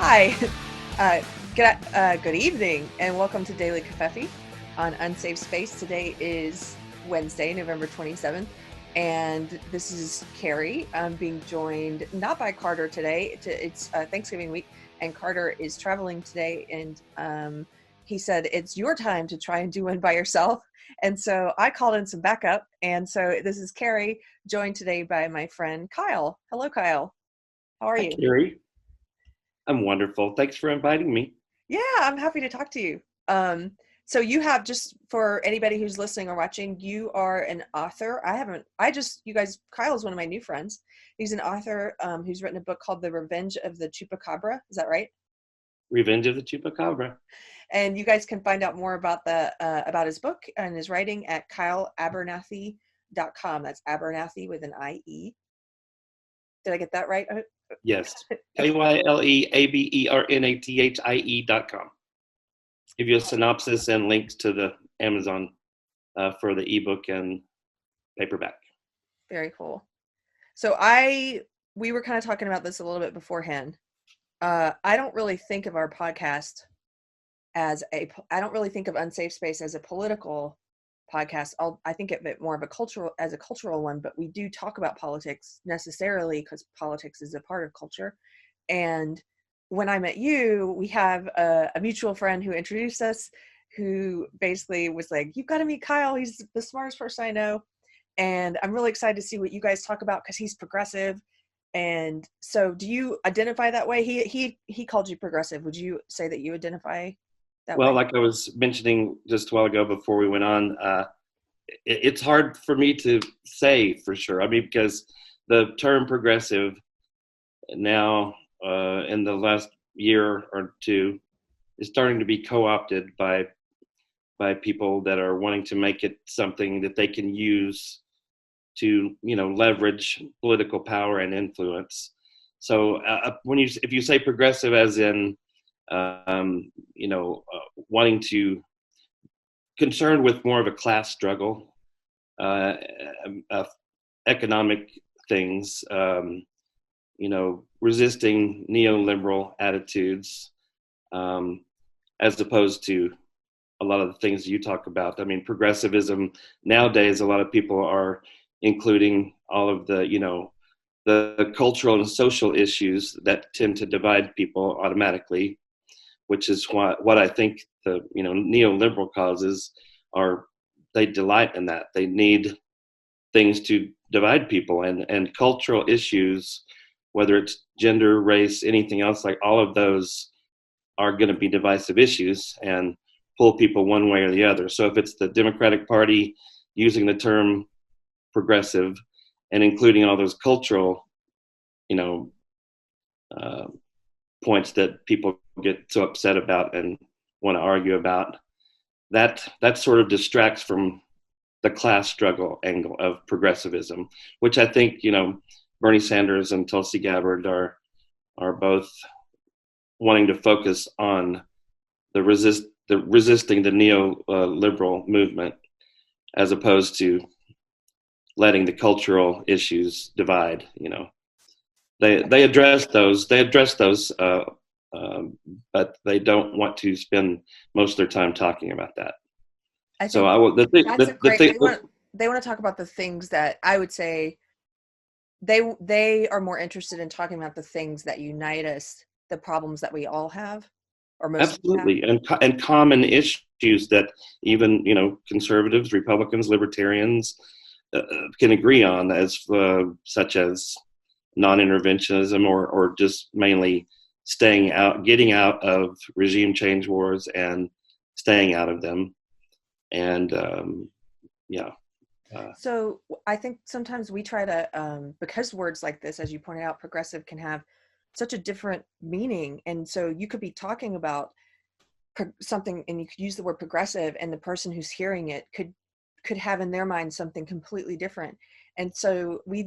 Hi, good evening, and welcome to Daily Covfefe on Unsafe Space. Today is Wednesday, November 27th, and this is Keri. I'm being joined not by Carter today. It's Thanksgiving week, and Carter is traveling today, and he said it's your time to try and do one by yourself. And so I called in some backup, and so this is Keri, joined today by my friend Kyle. Hello, Kyle. How are Hi, you? Keri. I'm wonderful. Thanks for inviting me. Yeah, I'm happy to talk to you. So you have, just for anybody who's listening or watching, you are an author. You guys, Kyle is one of my new friends. He's an author who's written a book called The Revenge of the Chupacabra. Is that right? Revenge of the Chupacabra. And you guys can find out more about his book and his writing at kyleabernathie.com. That's Abernathy with an IE. Did I get that right? Yes. KYLEABERNATHIE.com. Give you a synopsis and links to the Amazon for the ebook and paperback. Very cool. So we were kind of talking about this a little bit beforehand. I don't really think of our podcast I don't really think of Unsafe Space as a political podcast. I think of it more of a cultural one, but we do talk about politics necessarily because politics is a part of culture. And when I met you, we have a mutual friend who introduced us, who basically was like, "You've got to meet Kyle. He's the smartest person I know." And I'm really excited to see what you guys talk about because he's progressive. And so, do you identify that way? He called you progressive. Would you say that you identify that Well, way? like I was mentioning just a while ago before we went on, it's hard for me to say for sure. I mean, because the term progressive now, in the last year or two, is starting to be co-opted by people that are wanting to make it something that they can use to, leverage political power and influence. So if you say progressive as in wanting to concerned with more of a class struggle, uh, economic things, resisting neoliberal attitudes, um, as opposed to a lot of the things you talk about. I mean, progressivism nowadays, a lot of people are including all of the cultural and social issues that tend to divide people automatically, which is what I think the neoliberal causes are. They delight in that. They need things to divide people, and cultural issues, whether it's gender, race, anything else, like all of those are going to be divisive issues and pull people one way or the other. So if it's the Democratic Party using the term progressive and including all those cultural, you know, uh, points that people get so upset about and want to argue about, that sort of distracts from the class struggle angle of progressivism, which I think Bernie Sanders and Tulsi Gabbard are both wanting to focus on the resisting the neoliberal movement, as opposed to letting the cultural issues divide. They address those. But they don't want to spend most of their time talking about that. I So think I will. that's a The great. thing. They want to talk about the things that I would say they are more interested in talking about the things that unite us, the problems that we all have, or most of us have. Absolutely, and common issues that even conservatives, Republicans, libertarians can agree on, as such as non-interventionism, or just mainly getting out of regime change wars and staying out of them. And yeah, uh, So I think sometimes we try to, because words like this, as you pointed out, progressive can have such a different meaning, and so you could be talking about something, and you could use the word progressive, and the person who's hearing it could have in their mind something completely different. And so we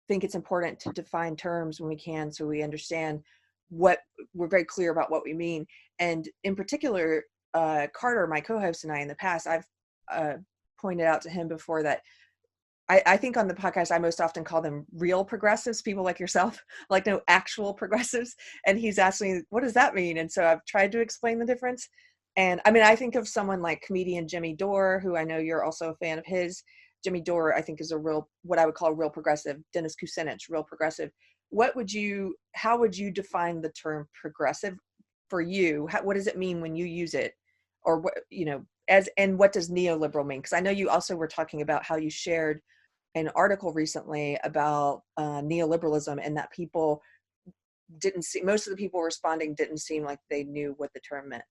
think it's important to define terms when we can, so we understand what we're very clear about what we mean. And in particular, Carter, my co-host, and I, in the past, I've uh, pointed out to him before that I think on the podcast, I most often call them real progressives, people like yourself, like no actual progressives. And he's asking me, what does that mean? And so I've tried to explain the difference. And I mean, I think of someone like comedian Jimmy Dore, who I know you're also a fan of his. Jimmy Dore, I think, is a real, what I would call a real progressive. Dennis Kucinich, real progressive. How would you define the term progressive for you? What does it mean when you use it? Or what, and what does neoliberal mean? Because I know you also were talking about how you shared an article recently about neoliberalism, and that people didn't see, most of the people responding didn't seem like they knew what the term meant.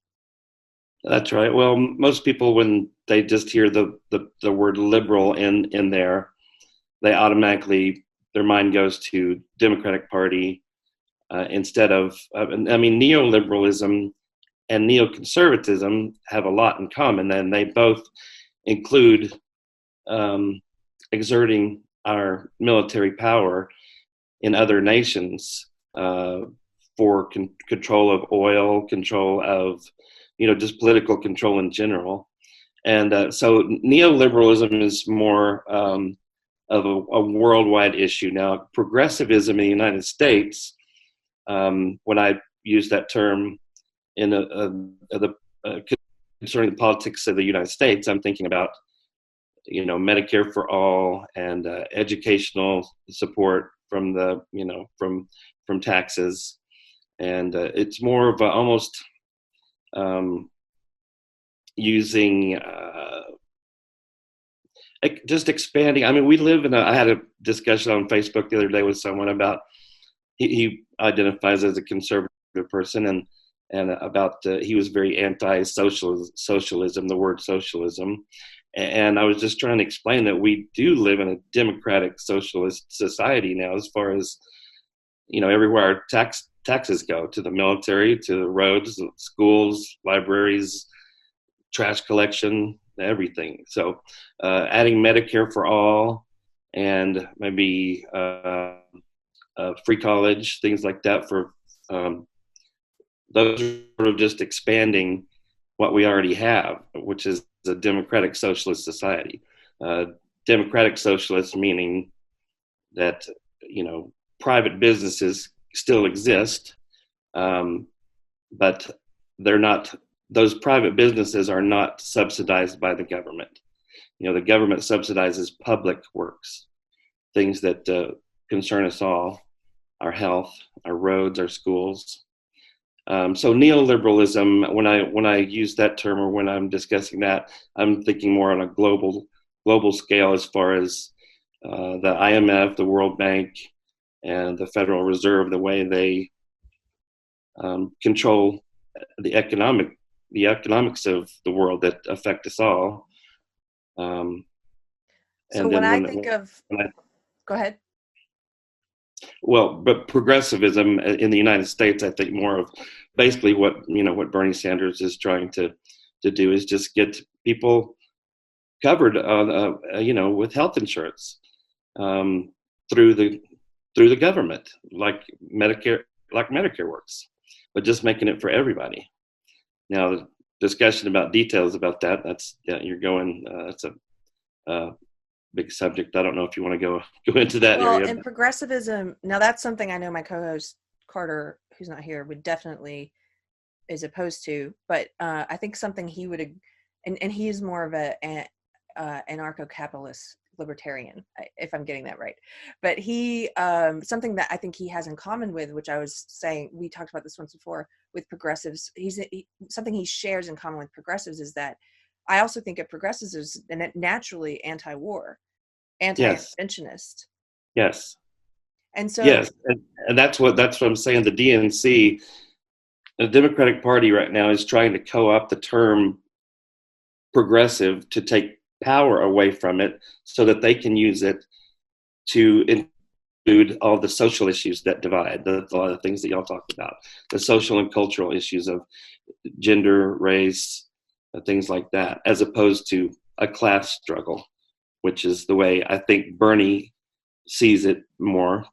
That's right. Well, most people, when they just hear the word liberal in there, they automatically, their mind goes to Democratic Party instead of, I mean, neoliberalism and neoconservatism have a lot in common, and they both include um, exerting our military power in other nations for control of oil, control of, just political control in general. And so neoliberalism is more of a worldwide issue. Now, progressivism in the United States, when I use that term in concerning the politics of the United States, I'm thinking about, Medicare for all and educational support from from taxes, and it's more of almost using just expanding. I mean, we live in I had a discussion on Facebook the other day with someone about he identifies as a conservative person, and about he was very anti-socialism, the word socialism. And I was just trying to explain that we do live in a democratic socialist society now, as far as, everywhere our taxes go, to the military, to the roads, schools, libraries, trash collection, everything. So adding Medicare for all, and maybe free college, things like that, for those are sort of just expanding what we already have, which is a democratic socialist society. Democratic socialist meaning that, private businesses still exist, but they're not. Those private businesses are not subsidized by the government. The government subsidizes public works, things that concern us all: our health, our roads, our schools. So neoliberalism, when I use that term, or when I'm discussing that, I'm thinking more on a global scale, as far as the IMF, the World Bank, and the Federal Reserve, the way they control the economics of the world that affect us all. So And when then I think of, when I go ahead. well, but progressivism in the United States, I think more of basically what Bernie Sanders is trying to do is just get people covered on with health insurance um, through the government, like Medicare works, but just making it for everybody. Now, the discussion about details about that's you're going that's a big subject. I don't know if you want to go into that Well, area. in progressivism, now that's something I know my co-host Carter, who's not here, would definitely is opposed to. But I think something he would, and he is more of an anarcho-capitalist libertarian, if I'm getting that right. But he, something that I think he has in common with, which I was saying, we talked about this once before with progressives. Something he shares in common with progressives is that I also think of progressives as naturally anti-war, Yes, anti-interventionist. yes. And so, Yes, and that's what I'm saying. The DNC, the Democratic Party right now, is trying to co-opt the term progressive to take power away from it, so that they can use it to include all the social issues that divide, a lot of things that y'all talked about, the social and cultural issues of gender, race, things like that, as opposed to a class struggle, which is the way I think Bernie sees it more,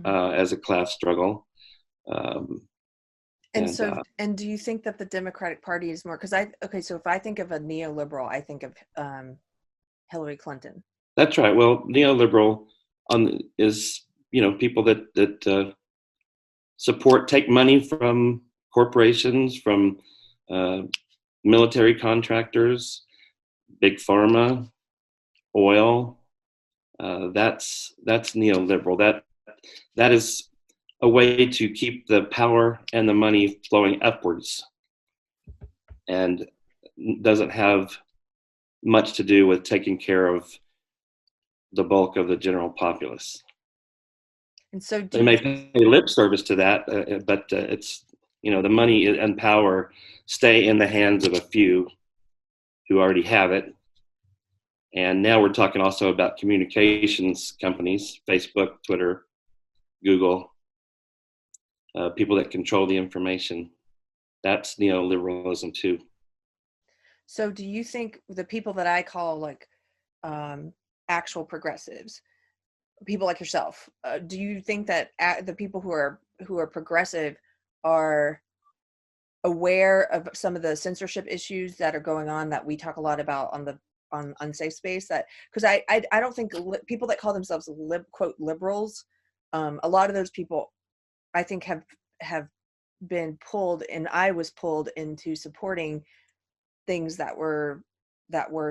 as a class struggle. Um, and and so, and do you think that the Democratic Party is more, because okay, so if I think of a neoliberal, I think of Hillary Clinton. That's right. Well, neoliberal is, people that take money from corporations, from uh, military contractors, big pharma, oil. That's neoliberal. That is a way to keep the power and the money flowing upwards, and doesn't have much to do with taking care of the bulk of the general populace. And so do They you may pay lip service to that, but it's, the money and power stay in the hands of a few who already have it. And now we're talking also about communications companies, Facebook, Twitter, Google, people that control the information. That's neoliberalism too. so do you think the people that I call like um actual progressives, people like yourself, do you think that the people who are progressive are aware of some of the censorship issues that are going on that we talk a lot about on the on unsafe space? That because I don't think people that call themselves quote liberals, a lot of those people I think have been pulled, and I was pulled into supporting things that were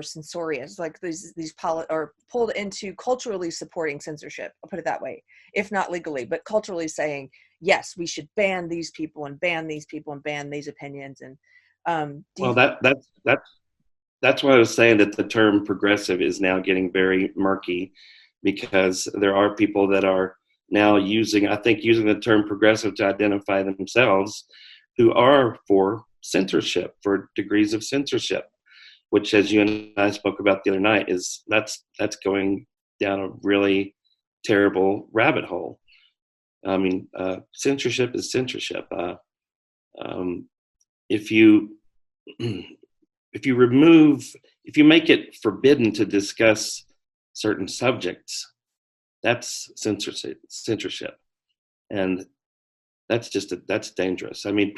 censorious, like or pulled into culturally supporting censorship. I'll put it that way, if not legally, but culturally saying yes, we should ban these people and ban these people and ban these opinions. And do you Well, think? that's why I was saying that the term progressive is now getting very murky, because there are people that are now using the term progressive to identify themselves, who are for censorship, for degrees of censorship, which, as you and I spoke about the other night, that's going down a really terrible rabbit hole. I mean, censorship is censorship. Um, if you if you remove if you make it forbidden to discuss certain subjects, that's censorship, and that's dangerous. I mean,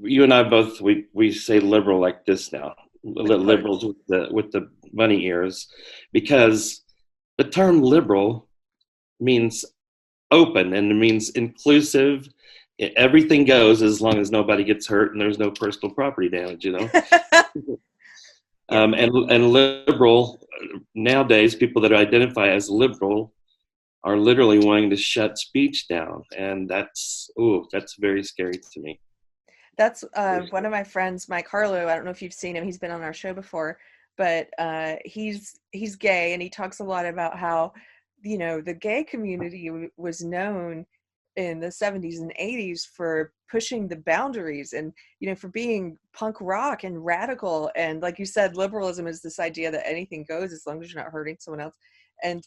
you and I both, we say liberal like this now, With quotes. liberals with the bunny ears, because the term liberal means open, and it means inclusive. Everything goes as long as nobody gets hurt and there's no personal property damage. Yes. And liberal, nowadays, people that identify as liberal are literally wanting to shut speech down, and that's very scary to me. That's one of my friends, Mike Harlow. I don't know if you've seen him. He's been on our show before, but he's gay, and he talks a lot about how, the gay community was known in the 70s and 80s for pushing the boundaries, and for being punk rock and radical, and like you said, liberalism is this idea that anything goes as long as you're not hurting someone else. And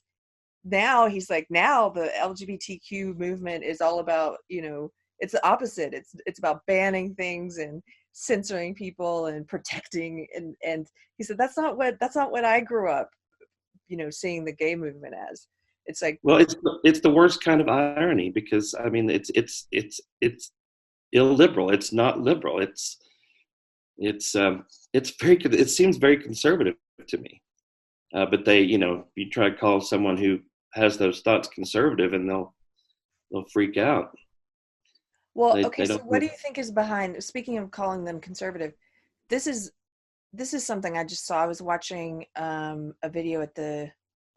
now he's like, now the LGBTQ movement is all about, it's the opposite. It's about banning things and censoring people and protecting, and he said that's not what I grew up, seeing the gay movement as. It's like, Well, it's the worst kind of irony, because I mean it's illiberal. It's not liberal. It seems very conservative to me. But you try to call someone who has those thoughts conservative, and they'll freak out. well, okay, They so don't. what do you think is behind, speaking of calling them conservative, this is this is something I just saw. I was watching a video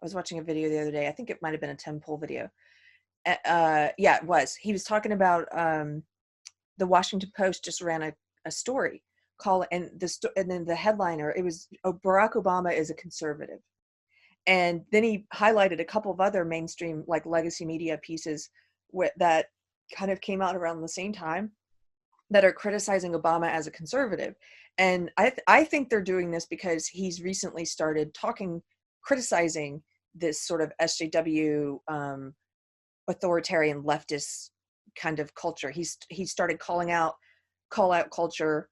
I was watching a video the other day. I think it might have been a Tim Pool video. Yeah, it was. He was talking about the Washington Post just ran a story call, and and then the headliner, it was, oh, Barack Obama is a conservative. And then he highlighted a couple of other mainstream like legacy media pieces that kind of came out around the same time that are criticizing Obama as a conservative. And I think they're doing this because he's recently started criticizing this sort of SJW authoritarian leftist kind of culture. He started call out culture.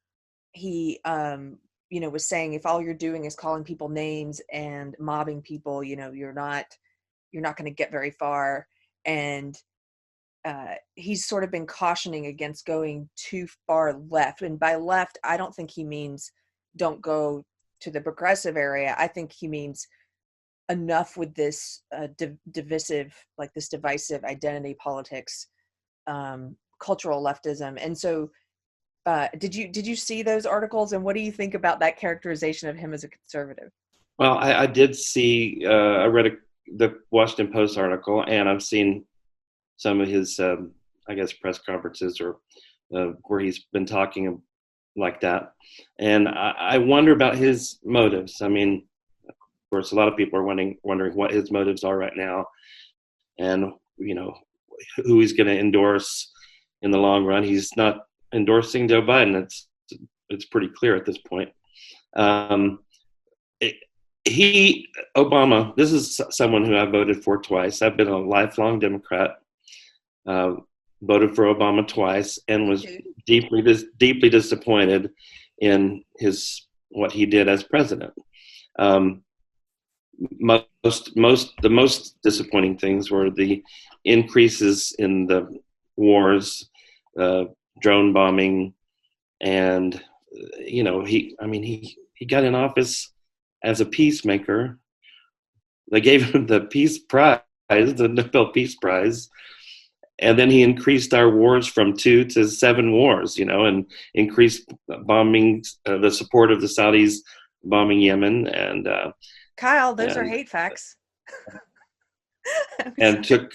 He was saying, if all you're doing is calling people names and mobbing people, you're not going to get very far. And he's sort of been cautioning against going too far left. And by left, I don't think he means don't go to the progressive area, I think he means enough with this divisive, like this divisive identity politics, cultural leftism. And so did you see those articles, and what do you think about that characterization of him as a conservative? Well, I did see, I read the Washington Post article, and I've seen some of his, I guess, press conferences or where he's been talking like that. And I wonder about his motives. I mean, of course, a lot of people are wondering what his motives are right now, and, you know, who he's going to endorse in the long run. He's not endorsing Joe Biden. It's pretty clear at this point. Obama, this is someone who I voted for twice. I've been a lifelong Democrat, voted for Obama twice, and was deeply disappointed in what he did as president. The most disappointing things were the increases in the wars, drone bombing, and he got in office as a peacemaker. They gave him the Peace Prize, the Nobel Peace Prize, and then he increased our wars from 2 to 7 wars, and increased bombing, the support of the Saudis bombing Yemen, and Kyle, those are hate facts. And took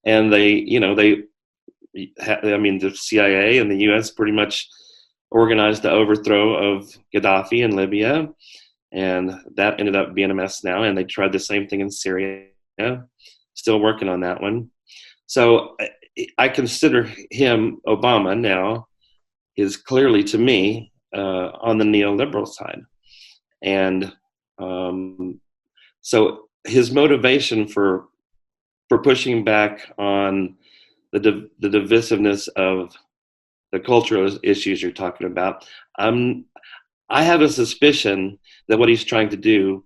and the CIA and the U.S. pretty much organized the overthrow of Gaddafi in Libya, and that ended up being a mess now. And they tried the same thing in Syria, still working on that one. So I consider him, Obama now, is clearly to me on the neoliberal side. And so his motivation for pushing back on the divisiveness of the cultural issues you're talking about, I have a suspicion that what he's trying to do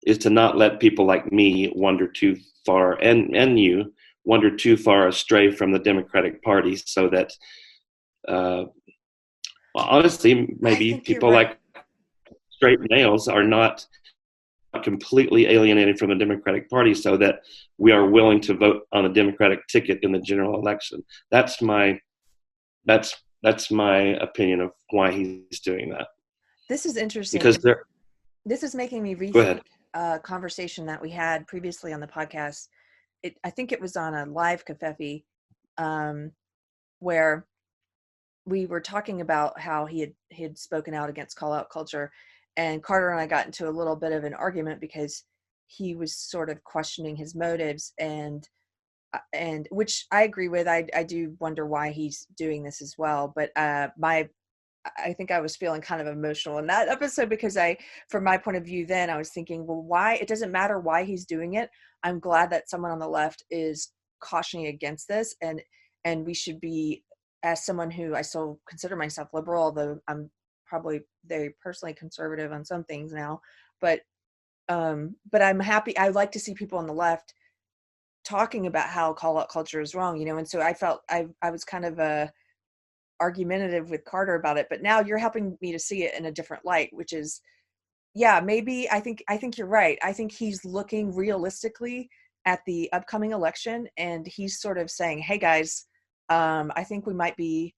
is to not let people like me wander too far, and you wander too far astray from the Democratic Party, so that honestly, maybe people like straight males are not completely alienated from the Democratic Party, so that we are willing to vote on a Democratic ticket in the general election. That's my opinion of why he's doing that. This is interesting because this is making me rethink a conversation that we had previously on the podcast. I think it was on a live Covfefe, where we were talking about how he had spoken out against call out culture, and Carter and I got into a little bit of an argument because he was sort of questioning his motives, and which I agree with. I do wonder why he's doing this as well, but I think I was feeling kind of emotional in that episode because from my point of view then, I was thinking, well, why? It doesn't matter why he's doing it. I'm glad that someone on the left is cautioning against this, and we should be, as someone who I still consider myself liberal, although I'm probably very personally conservative on some things now, but I'm happy. I like to see people on the left talking about how call out culture is wrong, and so I felt I was kind of argumentative with Carter about it, but now you're helping me to see it in a different light, which is, yeah, maybe I think you're right. I think he's looking realistically at the upcoming election, and he's sort of saying, hey guys, I think we might be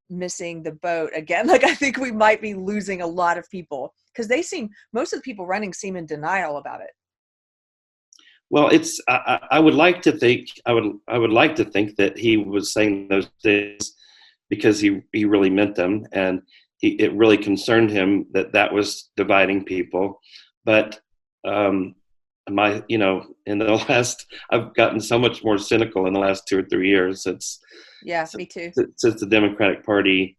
missing the boat again. Like, I think we might be losing a lot of people, because most of the people running seem in denial about it. Well, I would like to think that he was saying those things because he really meant them, and it really concerned him that was dividing people. But in the last, I've gotten so much more cynical in the last 2 or 3 years me too. Since the Democratic Party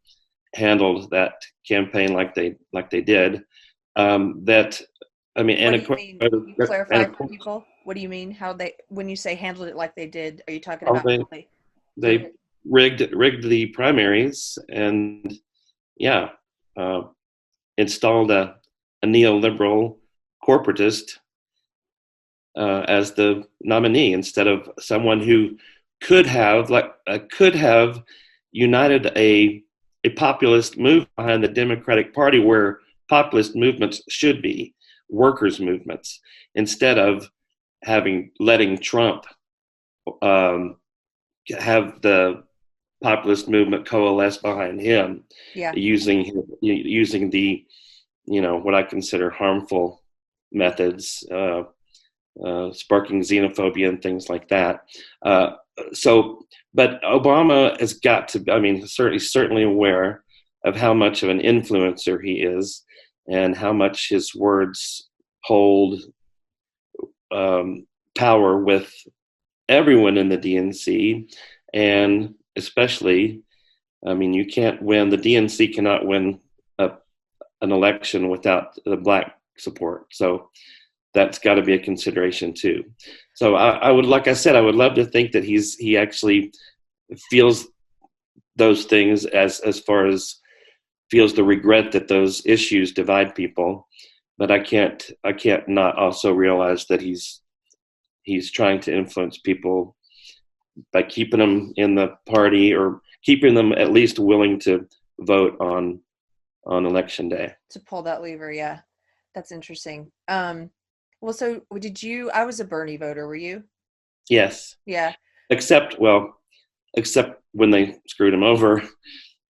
handled that campaign like they did. What do you mean? Can you clarify for people? What do you mean? When you say handled it like they did, are you talking about how they rigged the primaries and installed a neoliberal corporatist as the nominee instead of someone who could have united a populist move behind the Democratic Party, where populist movements should be workers' movements, instead of letting Trump have the populist movement coalesce behind him, using the what I consider harmful methods, sparking xenophobia and things like that. But Obama has got to, certainly aware of how much of an influencer he is and how much his words hold power with everyone in the DNC, and especially, you can't win, the DNC cannot win an election without the Black support. So that's got to be a consideration too. So I would, like I said, I would love to think that he actually feels those things as far as feels the regret that those issues divide people. But I can't not also realize that he's trying to influence people by keeping them in the party, or keeping them at least willing to vote on election day. To pull that lever, yeah. That's interesting. Well, so I was a Bernie voter, were you? Yes. Yeah. Except when they screwed him over,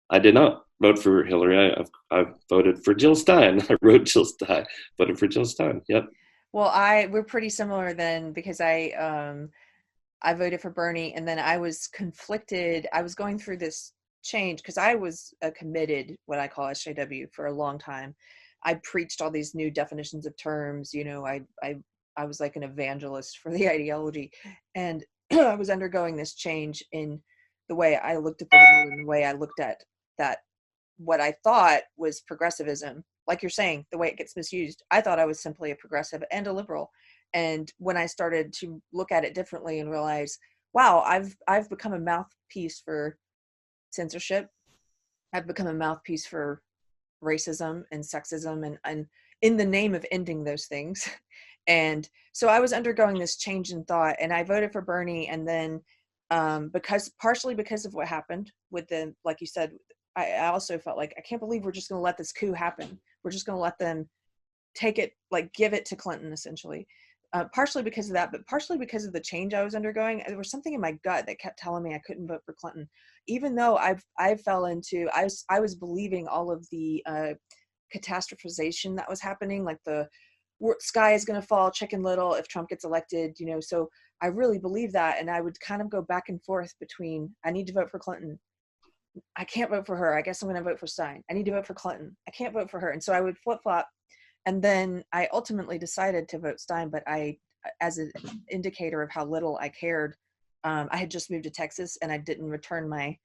I did not vote for Hillary. I voted for Jill Stein. I wrote Jill Stein, voted for Jill Stein. Yep. Well, we're pretty similar then, because I voted for Bernie, and then I was conflicted. I was going through this change because I was a committed, what I call SJW, for a long time. I preached all these new definitions of terms. I was like an evangelist for the ideology, and I was undergoing this change in the way I looked at the world and the way I looked at that, what I thought was progressivism. Like you're saying, the way it gets misused, I thought I was simply a progressive and a liberal. And when I started to look at it differently and realize, wow, I've become a mouthpiece for censorship. I've become a mouthpiece for racism and sexism, and in the name of ending those things. And so I was undergoing this change in thought, and I voted for Bernie. And then partially because of what happened with the, like you said, I also felt like, I can't believe we're just going to let this coup happen. We're just going to let them take it, like give it to Clinton, essentially. Partially because of that, but partially because of the change I was undergoing. There was something in my gut that kept telling me I couldn't vote for Clinton, even though I fell into, I was believing all of the catastrophization that was happening, like the sky is going to fall, Chicken Little, if Trump gets elected, so I really believe that. And I would kind of go back and forth between, I need to vote for Clinton, I can't vote for her, I guess I'm going to vote for Stein. I need to vote for Clinton, I can't vote for her. And so I would flip-flop. And then I ultimately decided to vote Stein, but as an indicator of how little I cared, I had just moved to Texas and I didn't return my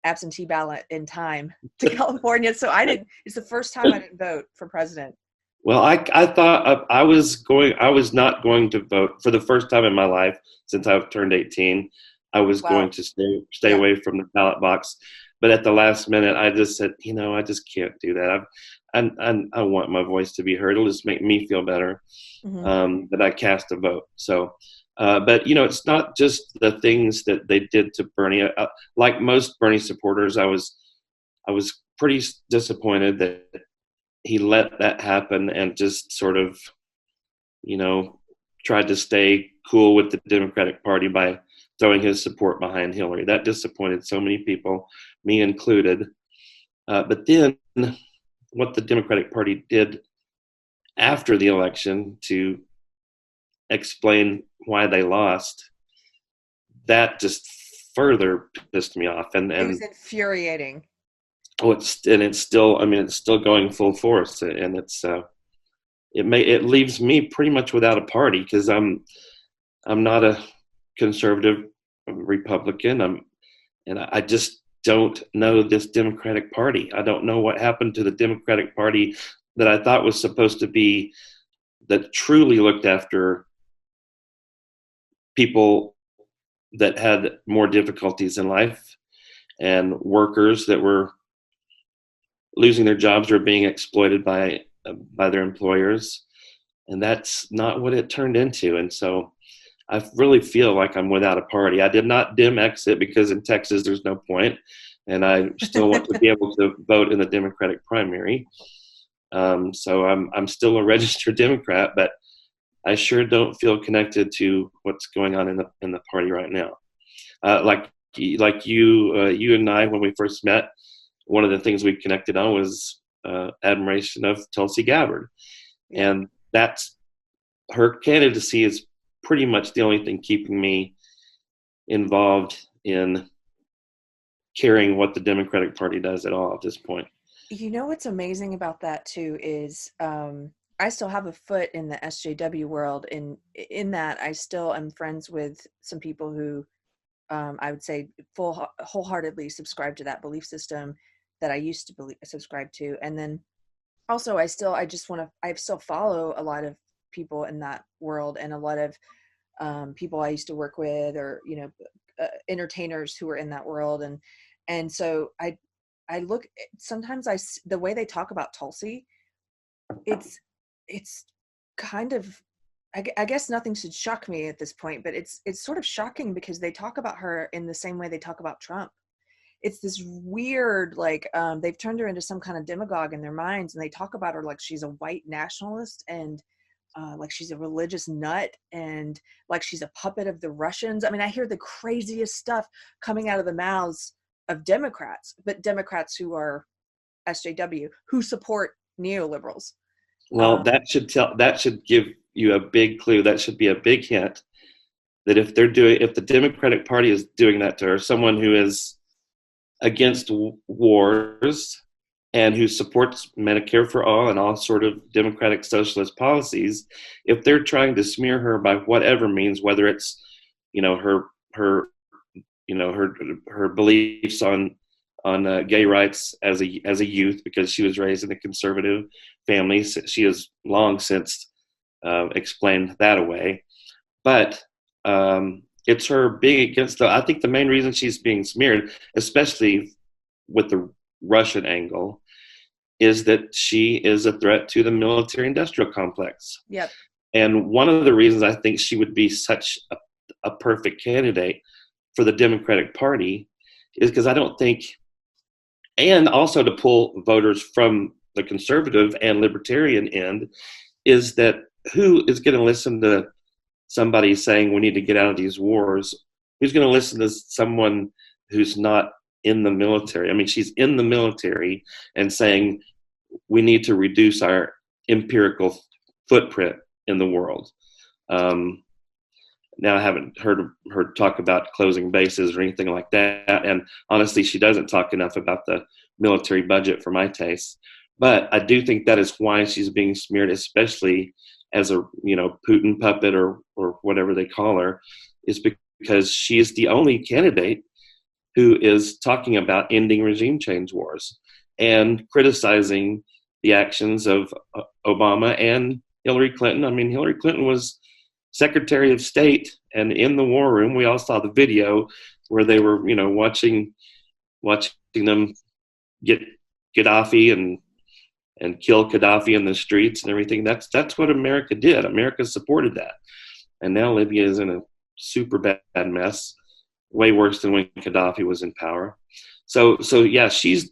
absentee ballot in time to California. So it's the first time I didn't vote for president. Well, I thought I was not going to vote for the first time in my life since I've turned 18. I was going to stay away from the ballot box. But at the last minute, I just said, I just can't do that. I want my voice to be heard. It'll just make me feel better that I cast a vote. So, but it's not just the things that they did to Bernie. Like most Bernie supporters, I was pretty disappointed that he let that happen and just sort of, tried to stay cool with the Democratic Party by throwing his support behind Hillary. That disappointed so many people, me included. But then what the Democratic Party did after the election to explain why they lost, that just further pissed me off. And it was infuriating. It's still going full force, and it leaves me pretty much without a party, because I'm not a conservative Republican. And I just don't know this Democratic Party. I don't know what happened to the Democratic Party that I thought was supposed to be, that truly looked after people that had more difficulties in life and workers that were losing their jobs or being exploited by their employers. And that's not what it turned into. And so I really feel like I'm without a party. I did not dim exit because in Texas there's no point, and I still want to be able to vote in the Democratic primary. So I'm still a registered Democrat, but I sure don't feel connected to what's going on in the party right now. Like you and I, when we first met, one of the things we connected on was admiration of Tulsi Gabbard, and that's her candidacy is pretty much the only thing keeping me involved in caring what the Democratic Party does at all at this point. You know what's amazing about that too is I still have a foot in the SJW world. In that, I still am friends with some people who I would say wholeheartedly subscribe to that belief system that I used to subscribe to. And then also, I still follow a lot of people in that world, and a lot of people I used to work with, or entertainers who are in that world, and so I look sometimes the way they talk about Tulsi, it's kind of, I guess nothing should shock me at this point, but it's sort of shocking because they talk about her in the same way they talk about Trump. It's this weird, like, they've turned her into some kind of demagogue in their minds, and they talk about her like she's a white nationalist, and like she's a religious nut, and like she's a puppet of the Russians. I mean, I hear the craziest stuff coming out of the mouths of Democrats, but Democrats who are SJW, who support neoliberals. Well, that should give you a big clue. That should be a big hint that if the Democratic Party is doing that to her, someone who is against wars and who supports Medicare for all and all sort of democratic socialist policies, if they're trying to smear her by whatever means, whether it's her beliefs on gay rights as a youth, because she was raised in a conservative family, she has long since explained that away. But it's her being against I think the main reason she's being smeared, especially with the Russian angle, is that she is a threat to the military-industrial complex. Yep. And one of the reasons I think she would be such a perfect candidate for the Democratic Party is because I don't think, and also to pull voters from the conservative and libertarian end, is that who is going to listen to somebody saying we need to get out of these wars? Who's going to listen to someone who's not in the military? I mean, she's in the military and saying we need to reduce our empirical footprint in the world. Now, I haven't heard her talk about closing bases or anything like that. And honestly, she doesn't talk enough about the military budget for my taste. But I do think that is why she's being smeared, especially as a Putin puppet or whatever they call her, is because she is the only candidate who is talking about ending regime change wars and criticizing the actions of Obama and Hillary Clinton. I mean, Hillary Clinton was Secretary of State, and in the war room, we all saw the video where they were, watching them get Gaddafi and kill Gaddafi in the streets and everything. That's what America did. America supported that. And now Libya is in a super bad mess, way worse than when Gaddafi was in power. So yeah, she's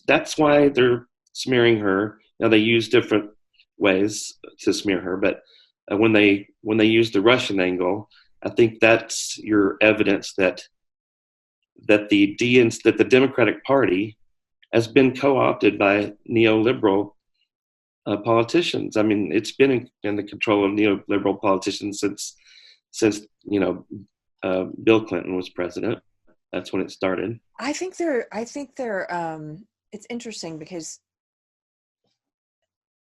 that's why they're smearing her. Now they use different ways to smear her, but when they use the Russian angle, I think that's your evidence that the Democratic Party has been co-opted by neoliberal politicians. I mean, it's been in the control of neoliberal politicians since Bill Clinton was president. That's when it started. I think they're it's interesting because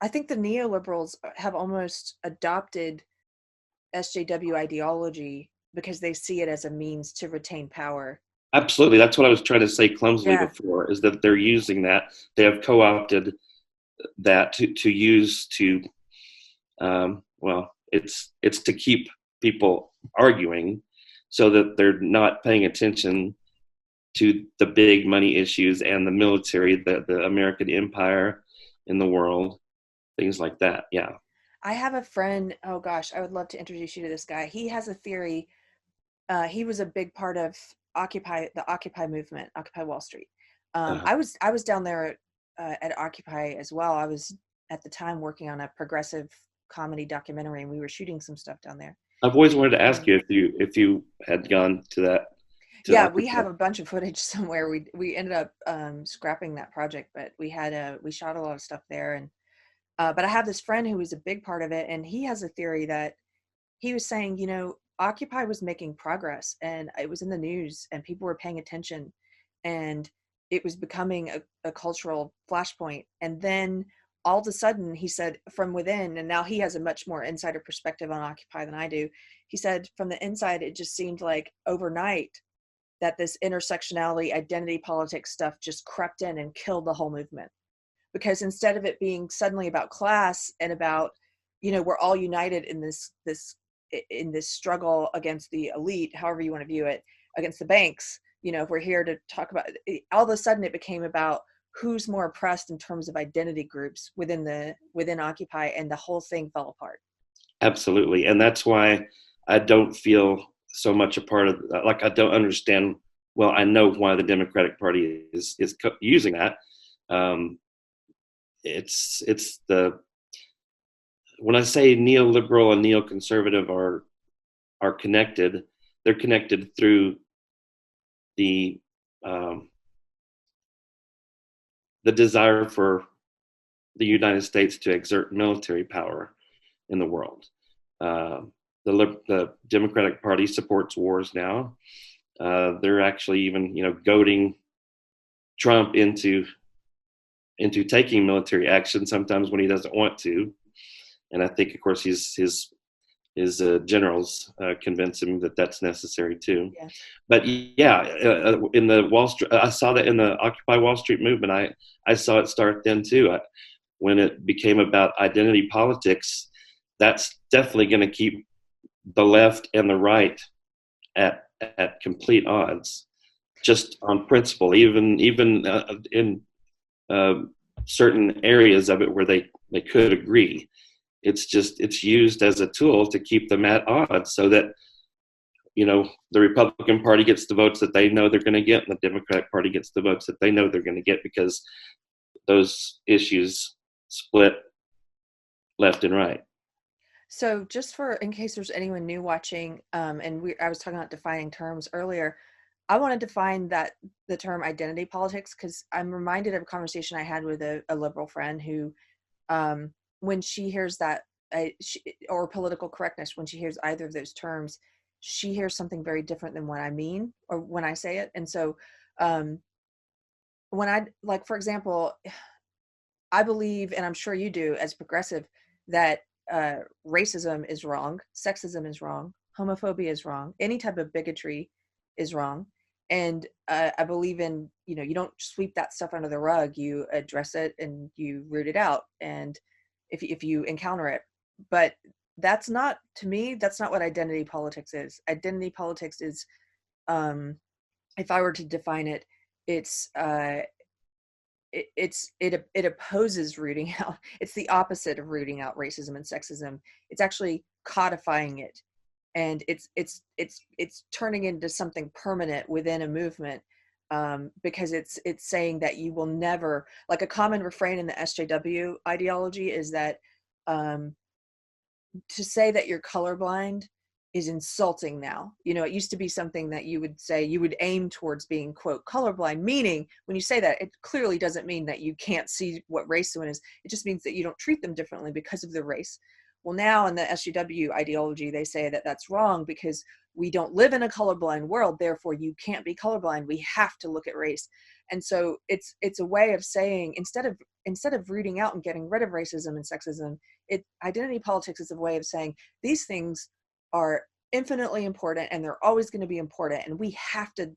I think the neoliberals have almost adopted SJW ideology because they see it as a means to retain power. Absolutely. That's what I was trying to say clumsily before, is that they're using that. They have co-opted that to use to, it's to keep people arguing so that they're not paying attention to the big money issues and the military, the American empire in the world, things like that. Yeah. I have a friend, oh gosh, I would love to introduce you to this guy. He has a theory. He was a big part of the Occupy movement, Occupy Wall Street. I was down there at Occupy as well. I was at the time working on a progressive comedy documentary, and we were shooting some stuff down there. I've always wanted to ask you if you had gone to that. Yeah, we have a bunch of footage somewhere. We ended up scrapping that project, but we shot a lot of stuff there. And but I have this friend who was a big part of it, and he has a theory that he was saying, you know, Occupy was making progress, and it was in the news, and people were paying attention, and it was becoming a cultural flashpoint. And then all of a sudden, he said, from within, and now he has a much more insider perspective on Occupy than I do. He said from the inside, it just seemed like overnight that this intersectionality, identity politics stuff just crept in and killed the whole movement. Because instead of it being suddenly about class and about, you know, we're all united in this struggle against the elite, however you want to view it, against the banks, you know, if we're here to talk about it, all of a sudden it became about who's more oppressed in terms of identity groups within Occupy, and the whole thing fell apart. Absolutely. And that's why I don't feel so much a part of, like, I don't understand. Well, I know why the Democratic Party is using that. It's when I say neoliberal and neoconservative are connected, they're connected through the desire for the United States to exert military power in the world. The Democratic Party supports wars now. They're actually even, you know, goading Trump into taking military action sometimes when he doesn't want to. And I think, of course, his generals convince him that that's necessary too. Yeah. But yeah, in the Wall Street, I saw that in the Occupy Wall Street movement. I saw it start then too. When it became about identity politics, that's definitely going to keep the left and the right at complete odds, just on principle. Even in certain areas of it where they could agree. It's used as a tool to keep them at odds, so that, you know, the Republican Party gets the votes that they know they're going to get, and the Democratic Party gets the votes that they know they're going to get, because those issues split left and right. So just in case there's anyone new watching, and I was talking about defining terms earlier, I want to define the term identity politics, because I'm reminded of a conversation I had with a liberal friend who, when she hears that, or political correctness, when she hears either of those terms, she hears something very different than what I mean, or when I say it. And so when like, for example, I believe, and I'm sure you do as progressive, that racism is wrong, sexism is wrong, homophobia is wrong, any type of bigotry is wrong. And I believe in, you know, you don't sweep that stuff under the rug, you address it and you root it out, and if you encounter it. But that's not, to me, that's not what identity politics is. Identity politics is, if I were to define it, it opposes rooting out. It's the opposite of rooting out racism and sexism. It's actually codifying it, and it's turning into something permanent within a movement, because it's saying that you will never, like, a common refrain in the SJW ideology is that to say that you're colorblind is insulting now. You know, it used to be something that you would say, you would aim towards being, quote, colorblind, meaning when you say that, it clearly doesn't mean that you can't see what race someone is. It just means that you don't treat them differently because of their race. Well, now in the SJW ideology, they say that that's wrong because we don't live in a colorblind world. Therefore, you can't be colorblind. We have to look at race. And so it's a way of saying, instead of rooting out and getting rid of racism and sexism, identity politics is a way of saying these things are infinitely important and they're always going to be important, and we have to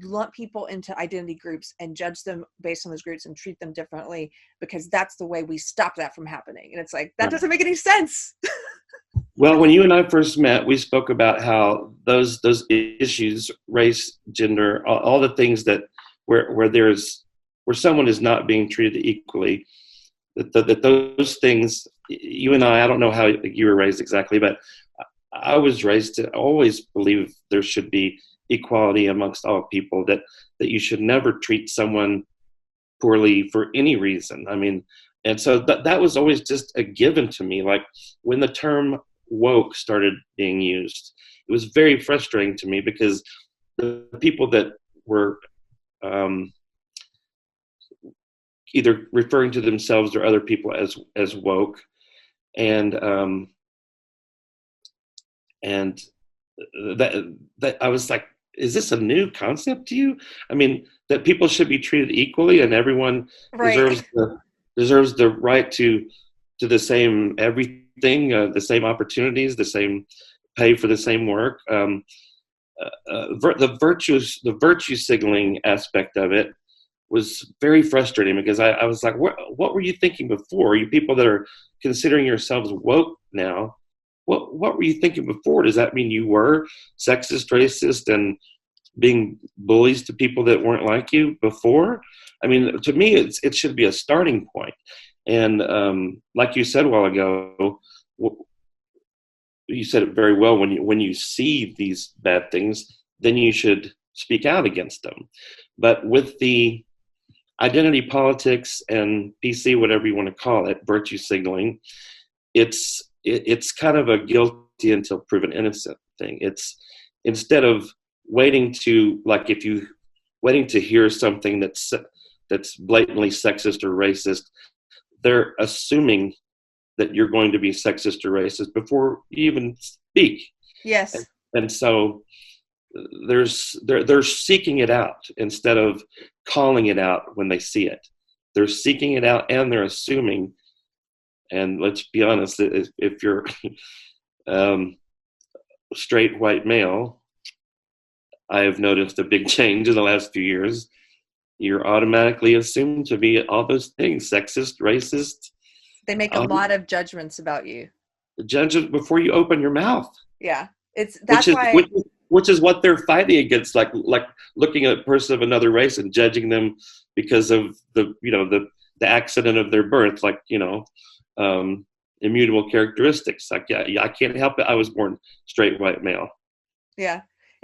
lump people into identity groups and judge them based on those groups and treat them differently, because that's the way we stop that from happening. And it's like, that doesn't make any sense. Well, when you and I first met, we spoke about how those issues, race, gender, all the things that where someone is not being treated equally, that those things, you and I don't know how you were raised exactly, but I was raised to always believe there should be equality amongst all people, that you should never treat someone poorly for any reason. I mean, And so that was always just a given to me. Like when the term woke started being used, it was very frustrating to me because the people that were either referring to themselves or other people as woke, and that I was like, is this a new concept to you? I mean, that people should be treated equally and everyone Right. deserves the right to the same everything, the same opportunities, the same pay for the same work. The virtue signaling aspect of it was very frustrating because I was like, what were you thinking before? You people that are considering yourselves woke now, what were you thinking before? Does that mean you were sexist, racist, and being bullies to people that weren't like you before? I mean, to me, it should be a starting point. And like you said a while ago, you said it very well. When you see these bad things, then you should speak out against them. But with the identity politics and PC, whatever you want to call it, virtue signaling, it's kind of a guilty until proven innocent thing. It's instead of waiting to hear something that's blatantly sexist or racist, they're assuming that you're going to be sexist or racist before you even speak. Yes. And so they're seeking it out instead of calling it out when they see it. They're seeking it out and they're assuming. And let's be honest, if you're straight white male, I have noticed a big change in the last few years. You're automatically assumed to be all those things: sexist, racist. They make a lot of judgments about you. Judge it before you open your mouth. Yeah. Which is what they're fighting against, like looking at a person of another race and judging them because of the accident of their birth, like immutable characteristics. Like, yeah, I can't help it. I was born straight white male. Yeah.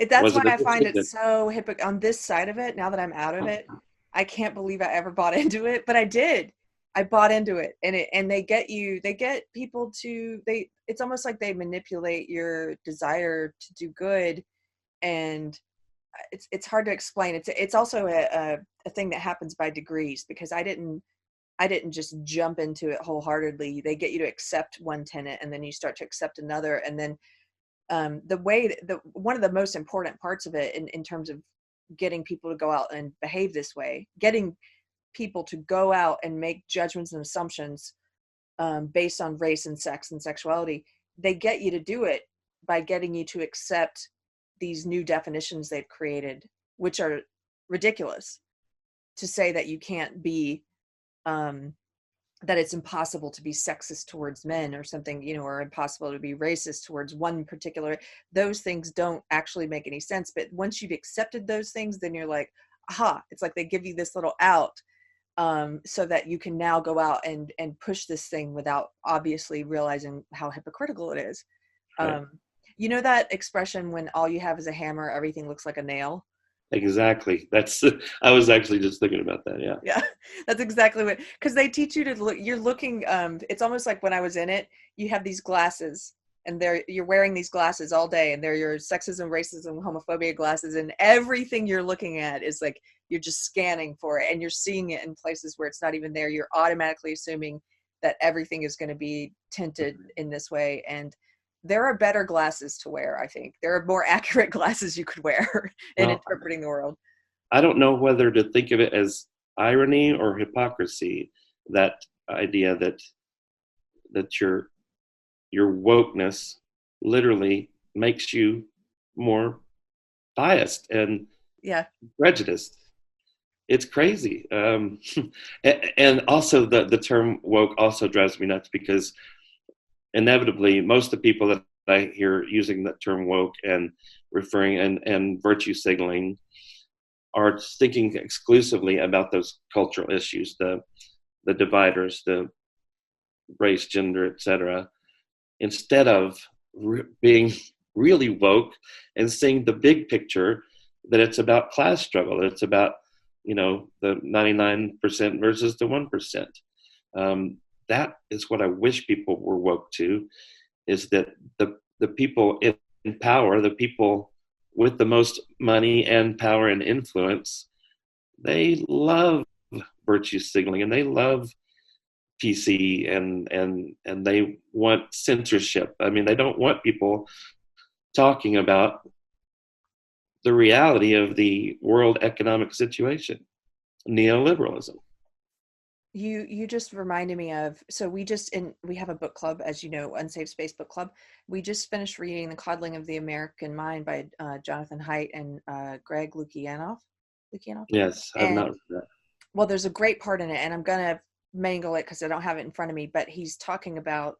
That's why I find it so hypocritical on this side of it. Now that I'm out of it, I can't believe I ever bought into it, but I did. I bought into it, and they get people to, it's almost like they manipulate your desire to do good, and it's hard to explain. It's also a thing that happens by degrees, because I didn't just jump into it wholeheartedly. They get you to accept one tenet, and then you start to accept another, and then one of the most important parts of it in terms of getting people to go out and behave this way, getting people to go out and make judgments and assumptions based on race and sex and sexuality, they get you to do it by getting you to accept these new definitions they've created, which are ridiculous. To say that you can't be that it's impossible to be sexist towards men or something, or impossible to be racist towards one particular, those things don't actually make any sense. But once you've accepted those things, then you're like, aha, it's like they give you this little out, so that you can now go out and push this thing without obviously realizing how hypocritical it is. Right. You know that expression, when all you have is a hammer, everything looks like a nail? Exactly. I was actually just thinking about that. Yeah. Yeah, that's exactly what, because they teach you to look, you're looking, it's almost like when I was in it, you have these glasses, and you're wearing these glasses all day, and they're your sexism, racism, homophobia glasses, and everything you're looking at is like, you're just scanning for it, and you're seeing it in places where it's not even there. You're automatically assuming that everything is going to be tinted in this way, and there are better glasses to wear. I think there are more accurate glasses you could wear in interpreting the world. I don't know whether to think of it as irony or hypocrisy, that idea that your wokeness literally makes you more biased and prejudiced. It's crazy. And also the term woke also drives me nuts, because inevitably most of the people that I hear using the term woke and referring and virtue signaling are thinking exclusively about those cultural issues, the dividers, the race, gender, etc., instead of being really woke and seeing the big picture, that it's about class struggle. It's about, the 99% versus the 1%. That is what I wish people were woke to, is that the people in power, the people with the most money and power and influence, they love virtue signaling, and they love PC, and they want censorship. I mean, they don't want people talking about the reality of the world economic situation, neoliberalism. You just reminded me of, so we have a book club, as you know, Unsafe Space Book Club. We just finished reading The Coddling of the American Mind by Jonathan Haidt and Greg Lukianoff. Yes, I've not And read that. well, there's a great part in it, and I'm gonna mangle it because I don't have it in front of me, but he's talking about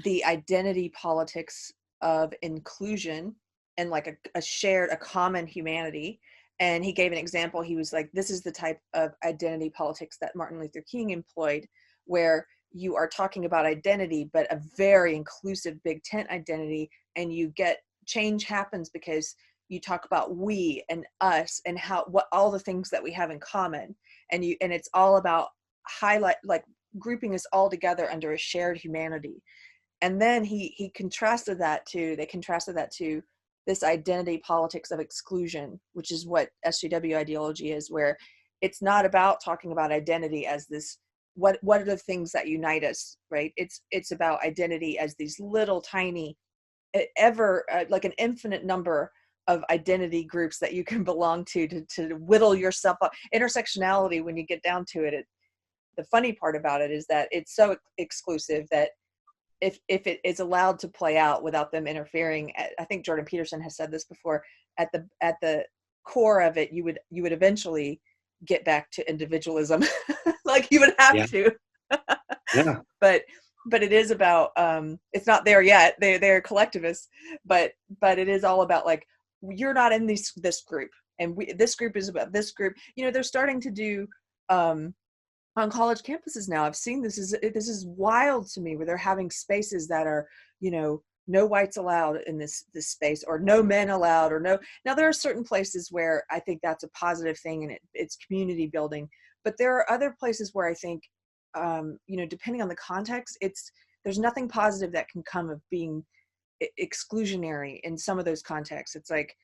the identity politics of inclusion and like a common humanity. And he gave an example. He was like, this is the type of identity politics that Martin Luther King employed, where you are talking about identity, but a very inclusive big tent identity. And you get change happens because you talk about we and us and what all the things that we have in common. And it's all about grouping us all together under a shared humanity. And then they contrasted that to this identity politics of exclusion, which is what SJW ideology is, where it's not about talking about identity as this, what are the things that unite us, right? It's about identity as these little tiny, like an infinite number of identity groups that you can belong to whittle yourself up. Intersectionality, when you get down to it, the funny part about it is that it's so exclusive that if it is allowed to play out without them interfering, I think Jordan Peterson has said this before, at the core of it, you would eventually get back to individualism. Like you would have to. Yeah. But it is about, it's not there yet. They're collectivists, but it is all about, like, you're not in this group, and this group is about this group. You know, they're starting to do on college campuses now. I've seen this is wild to me, where they're having spaces that are, you know, no whites allowed in this space, or no men allowed, or no. Now there are certain places where I think that's a positive thing, and it's community building. But there are other places where I think, you know, depending on the context, there's nothing positive that can come of being exclusionary in some of those contexts. It's like,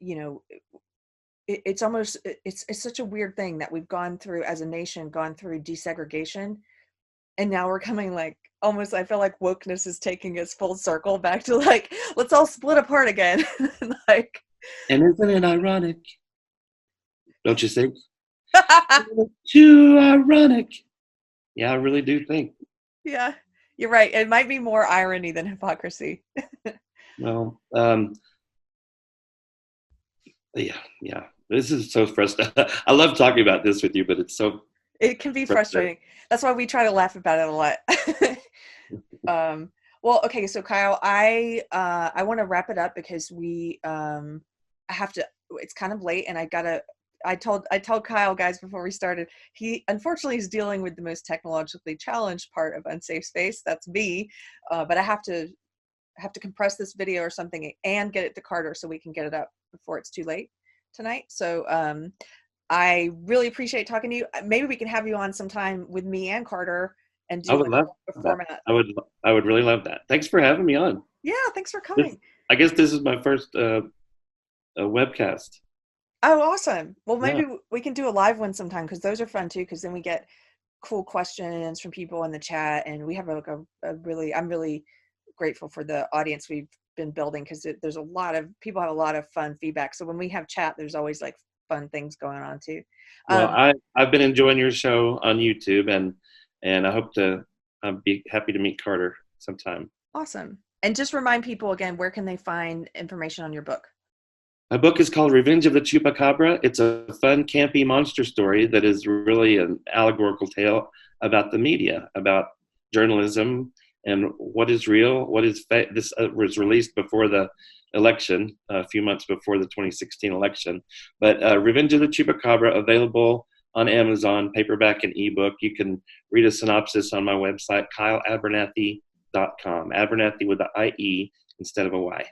you know, it's almost, it's such a weird thing that we've gone through as a nation, gone through desegregation, and now we're coming, like, almost, I feel like wokeness is taking us full circle back to, like, let's all split apart again. Like, And isn't it ironic? Don't you think? Too ironic. Yeah, I really do think. yeah, you're right. It might be more irony than hypocrisy. Well, yeah. This is so frustrating. I love talking about this with you, but it's so. It can be frustrating. That's why we try to laugh about it a lot. Well, okay, so Kyle, I want to wrap it up because I have to. It's kind of late, and I told Kyle, guys, before we started, he unfortunately is dealing with the most technologically challenged part of Unsafe Space. That's me, but I have to compress this video or something and get it to Carter so we can get it up before it's too late tonight. So I really appreciate talking to you. Maybe we can have you on sometime with me and Carter and do, I would love a format. I would really love that. Thanks for having me on. Yeah, thanks for coming. I guess this is my first webcast. Oh, awesome. Well, maybe we can do a live one sometime, because those are fun too, because then we get cool questions from people in the chat, and we have I'm really grateful for the audience we've been building, because there's a lot of people have a lot of fun feedback. So when we have chat, there's always like fun things going on too. Well, I've been enjoying your show on YouTube, and I hope to be happy to meet Carter sometime. Awesome. And just remind people again, where can they find information on your book? My book is called Revenge of the Chupacabra. It's a fun, campy monster story that is really an allegorical tale about the media, about journalism, and what is real, what is fake. This was released before the election, a few months before the 2016 election. But Revenge of the Chupacabra, available on Amazon, paperback and ebook. You can read a synopsis on my website, kyleabernathie.com. Abernathy with the I-E instead of a Y.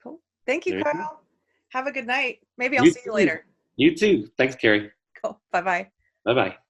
Cool. Thank you, Kyle. Have a good night. Maybe I'll see you later. You too. Thanks, Keri. Cool. Bye-bye. Bye bye.